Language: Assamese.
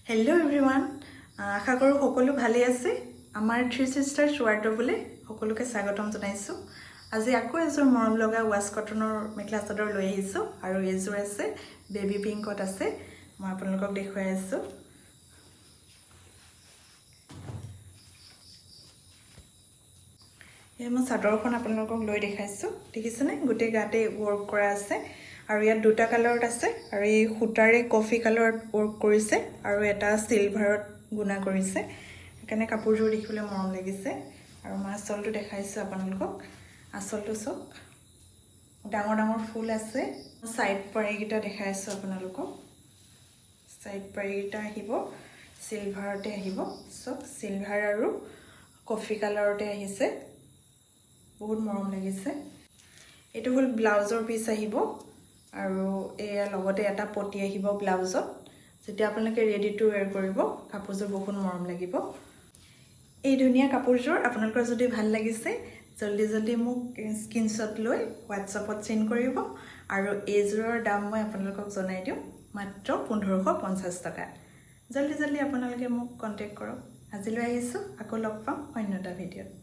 Hello everyone. আশা কৰো সকলো ভালে আছে। আমাৰ থ্ৰী সিস্টাৰ্ছ ৱাৰ্ডৰবলে সকলোকে স্বাগতম জনাইছো। আজি আকৌ এযোৰ মৰম লগা ৱাছ কটনৰ মেখেলা চাদৰ লৈ আহিছো আৰু এযোৰ আছে বেবি পিংকত আছে। মই আপোনালোকক দেখুৱাই আছো। এই মই চাদৰখন আপোনালোকক লৈ দেখাইছো। দেখিছেনে গোটেই গাতে ৱৰ্ক কৰা আছে আৰু ইয়াত দুটা কালাৰত আছে আৰু এই সূতাৰে কফি কালাৰত ৱৰ্ক কৰিছে আৰু এটা সিলভাৰত গুণা কৰিছে। এখানে কাপোৰযোৰ দেখিবলৈ মৰম লাগিছে আৰু মই আঁচলটো দেখাইছো আপোনালোকক। আঁচলটো চক ডাঙৰ ডাঙৰ ফুল আছে। সাইড পাৰীকেইটা দেখাইছো আপোনালোকক। সাইড পাৰীকেইটা আহিব সিলভাৰতে আহিব। চক সিলভাৰ আৰু কফি কালাৰতে আহিছে। বহুত মৰম লাগিছে। এটো হল ব্লাউজৰ পিস আহিব আৰু এয়া লগতে এটা পটি আহিব ব্লাউজত। যেতিয়া আপোনালোকে ৰেডি টু ওয়্যাৰ কৰিব কাপোৰযোৰ বহুত মৰম লাগিব। এই ধুনিয়া কাপোৰযোৰ আপোনালোকৰ যদি ভাল লাগিছে জলদি জলদি মোক স্ক্ৰিনশ্বট লৈ হোৱাটছআপত সেন্ড কৰিব আৰু এইযোৰৰ দাম মই আপোনালোকক জনাই দিম মাত্ৰ 1550 টকা। জলদি জলদি আপোনালোকে মোক কন্টাক্ট কৰক। আজিলৈ আহিছো, আকৌ লগ পাম অন্য এটা ভিডিঅ'ত।